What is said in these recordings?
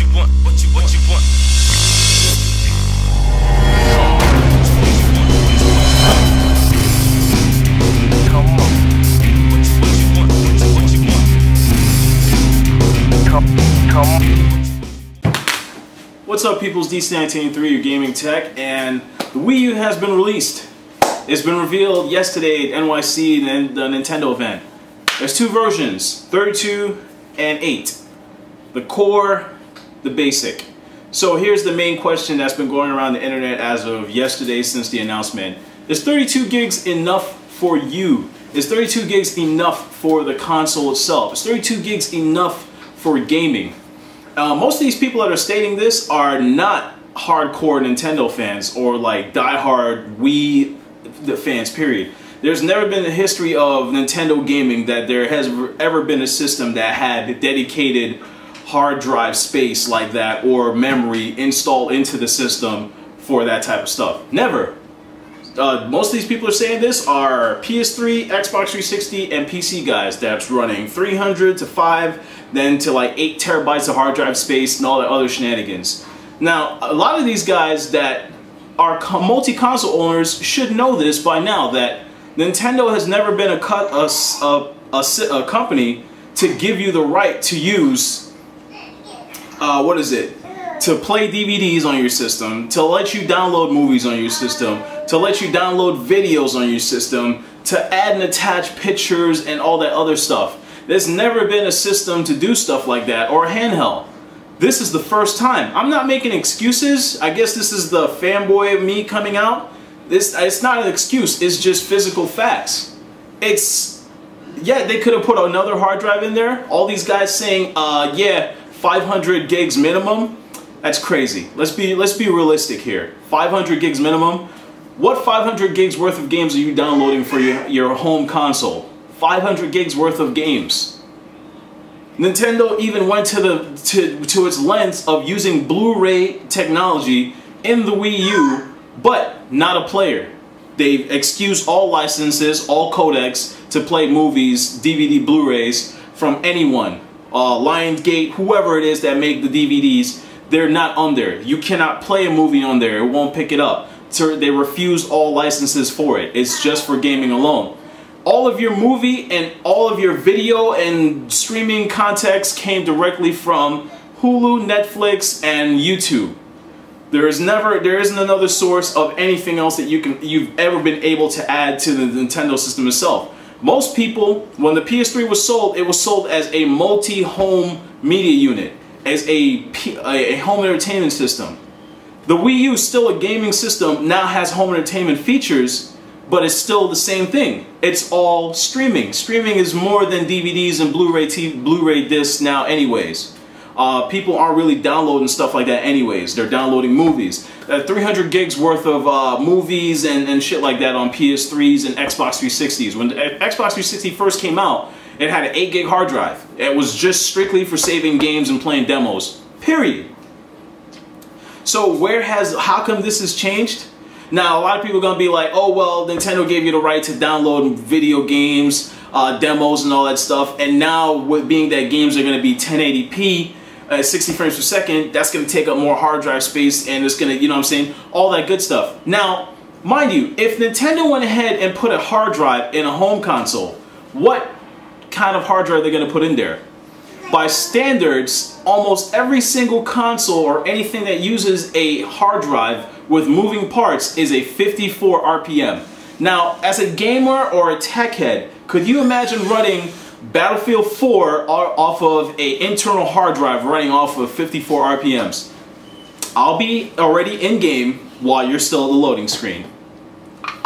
you want, what you want. Come on. What you want, what you want. Come on. What's up, peoples? DC1983, your gaming tech, and the Wii U has been released. It's been revealed yesterday at NYC and the Nintendo event. There's two versions, 32 and 8. The core, the basic. So here's the main question that's been going around the internet as of yesterday since the announcement. Is 32 gigs enough for you? Is 32 gigs enough for the console itself? Is 32 gigs enough for gaming? Most of these people that are stating this are not hardcore Nintendo fans or like die-hard Wii fans, period. There's never been a history of Nintendo gaming that there has ever been a system that had dedicated hard drive space like that or memory installed into the system for that type of stuff. Never. Most of these people are saying this are PS3, Xbox 360, and PC guys that's running 300 to 5, then to like 8 terabytes of hard drive space and all that other shenanigans. Now, a lot of these guys that are multi-console owners should know this by now, that Nintendo has never been a company to give you the right to use, to play DVDs on your system, to let you download movies on your system, to let you download videos on your system, to add and attach pictures and all that other stuff. There's never been a system to do stuff like that, or a handheld. This is the first time. I'm not making excuses. I guess this is the fanboy of me coming out. It's not an excuse, it's just physical facts. Yeah, they could have put another hard drive in there. All these guys saying, yeah, 500 gigs minimum. That's crazy. Let's be realistic here. 500 gigs minimum. What 500 gigs worth of games are you downloading for your home console? 500 gigs worth of games. Nintendo even went to its lengths of using Blu-ray technology in the Wii U, but not a player. They've excused all licenses, all codecs to play movies, DVD, Blu-rays from anyone. Lionsgate, whoever it is that make the DVDs, they're not on there. You cannot play a movie on there, it won't pick it up. So they refuse all licenses for it. It's just for gaming alone. All of your movie and all of your video and streaming context came directly from Hulu, Netflix, and YouTube. There isn't another source of anything else that you've ever been able to add to the Nintendo system itself. Most people, when the PS3 was sold, it was sold as a multi-home media unit, as a home entertainment system. The Wii U is still a gaming system, now has home entertainment features, but it's still the same thing. It's all streaming. Streaming is more than DVDs and Blu-ray discs now anyways. People aren't really downloading stuff like that anyways. They're downloading movies. 300 gigs worth of movies and shit like that on PS3s and Xbox 360s. When the Xbox 360 first came out, it had an 8 gig hard drive. It was just strictly for saving games and playing demos. Period. So how come this has changed? Now, a lot of people are going to be like, oh, well, Nintendo gave you the right to download video games, demos and all that stuff, and now with being that games are going to be 1080p, 60 frames per second, that's going to take up more hard drive space, and it's going to, you know what I'm saying, all that good stuff. Now, mind you, if Nintendo went ahead and put a hard drive in a home console, what kind of hard drive are they going to put in there? By standards, almost every single console or anything that uses a hard drive with moving parts is a 54 RPM. Now, as a gamer or a tech head, could you imagine running Battlefield 4 off of an internal hard drive running off of 54 RPMs? I'll be already in game while you're still at the loading screen.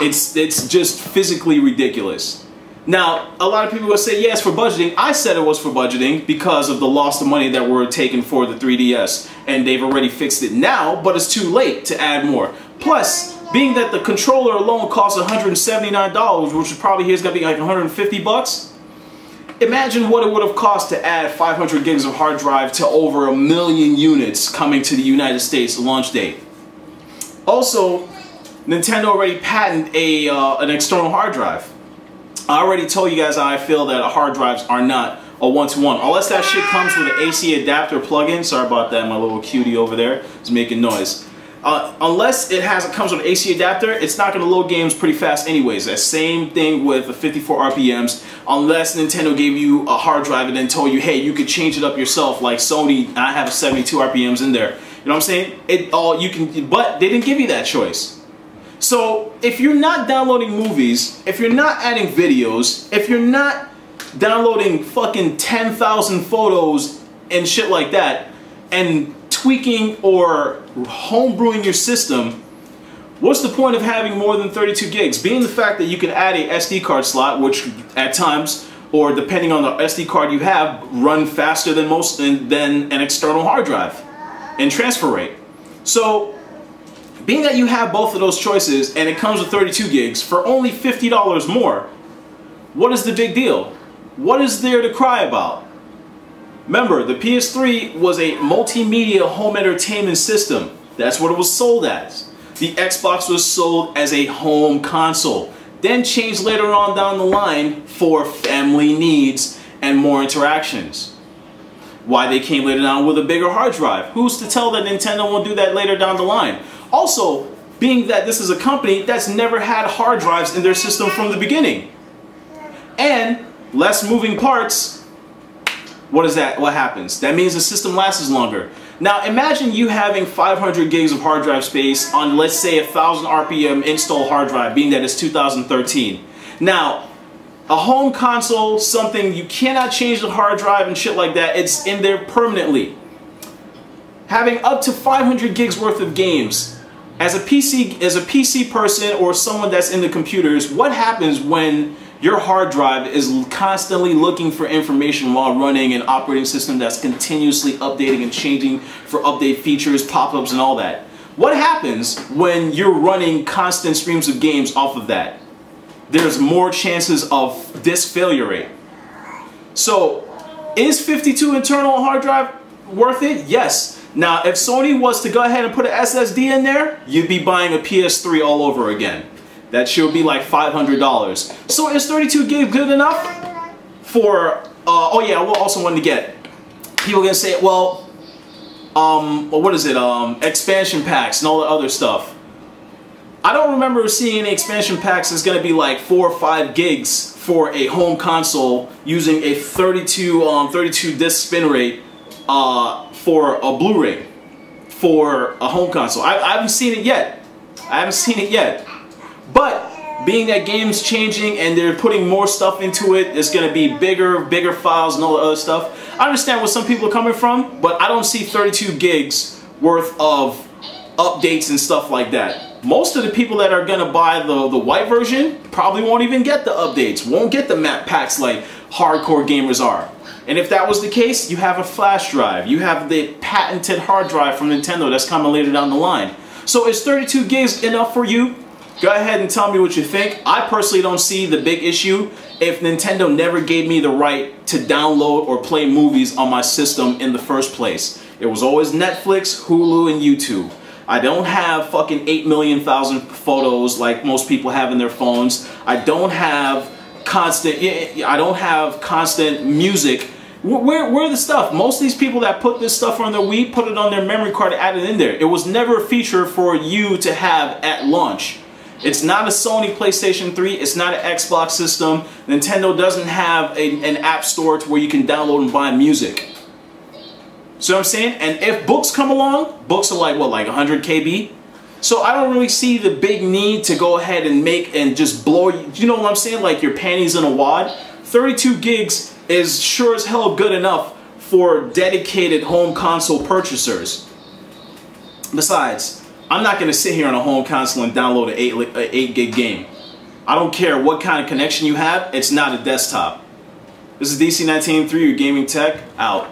It's just physically ridiculous. Now, a lot of people will say, yes, for budgeting. I said it was for budgeting because of the loss of money that were taken for the 3DS. And they've already fixed it now, but it's too late to add more. Plus, being that the controller alone costs $179, which probably here is going to be like 150 bucks. Imagine what it would have cost to add 500 gigs of hard drive to over 1 million units coming to the United States launch date. Also, Nintendo already patented an external hard drive. I already told you guys how I feel that hard drives are not a one-to-one. Unless that shit comes with an AC adapter plug-in. Sorry about that, my little cutie over there is making noise. Unless it comes with an AC adapter, it's not going to load games pretty fast anyways. That same thing with the 54 RPMs. Unless Nintendo gave you a hard drive and then told you, hey, you could change it up yourself, like Sony. I have 72 RPMs in there. You know what I'm saying? But they didn't give you that choice. So if you're not downloading movies, if you're not adding videos, if you're not downloading fucking 10,000 photos and shit like that, and tweaking or homebrewing your system, what's the point of having more than 32 gigs? Being the fact that you can add a SD card slot, which at times, or depending on the SD card you have, run faster than than an external hard drive in transfer rate. So being that you have both of those choices and it comes with 32 gigs for only $50 more, what is the big deal? What is there to cry about? Remember, the PS3 was a multimedia home entertainment system. That's what it was sold as. The Xbox was sold as a home console, then changed later on down the line for family needs and more interactions. Why they came later down with a bigger hard drive? Who's to tell that Nintendo won't do that later down the line? Also, being that this is a company that's never had hard drives in their system from the beginning. And less moving parts, what is that? What happens? That means the system lasts longer. Now imagine you having 500 gigs of hard drive space on, let's say, 1000 RPM install hard drive, being that it's 2013. Now, a home console, something you cannot change the hard drive and shit like that, it's in there permanently. Having up to 500 gigs worth of games, as a PC person or someone that's into computers, what happens when your hard drive is constantly looking for information while running an operating system that's continuously updating and changing for update features, pop-ups, and all that? What happens when you're running constant streams of games off of that? There's more chances of disk failure rate. So, is 52 internal hard drive worth it? Yes. Now, if Sony was to go ahead and put an SSD in there, you'd be buying a PS3 all over again. That should be like $500. So is 32 gigs good enough for, oh yeah, I also wanted to get, people are gonna say, well, what is it, expansion packs and all the other stuff. I don't remember seeing any expansion packs that's gonna be like 4 or 5 gigs for a home console using a 32 disc spin rate for a Blu-ray for a home console. I haven't seen it yet. I haven't seen it yet. But being that game's changing and they're putting more stuff into it, it's going to be bigger files and all the other stuff. I understand where some people are coming from, but I don't see 32 gigs worth of updates and stuff like that. Most of the people that are going to buy the white version probably won't even get the updates, won't get the map packs like hardcore gamers are. And if that was the case, you have a flash drive. You have the patented hard drive from Nintendo that's coming later down the line. So is 32 gigs enough for you? Go ahead and tell me what you think. I personally don't see the big issue if Nintendo never gave me the right to download or play movies on my system in the first place. It was always Netflix, Hulu, and YouTube. I don't have fucking 8 million photos like most people have in their phones. I don't have constant music. Where are the stuff? Most of these people that put this stuff on their Wii put it on their memory card and add it in there. It was never a feature for you to have at launch. It's not a Sony PlayStation 3, it's not an Xbox system. Nintendo doesn't have an app store to where you can download and buy music. See what I'm saying? And if books come along, books are like, what, like 100 KB? So I don't really see the big need to go ahead and make and just blow, you know what I'm saying? Like your panties in a wad. 32 gigs is sure as hell good enough for dedicated home console purchasers. Besides, I'm not going to sit here on a home console and download an 8 gig game. I don't care what kind of connection you have, it's not a desktop. This is DC19.3, your gaming tech, out.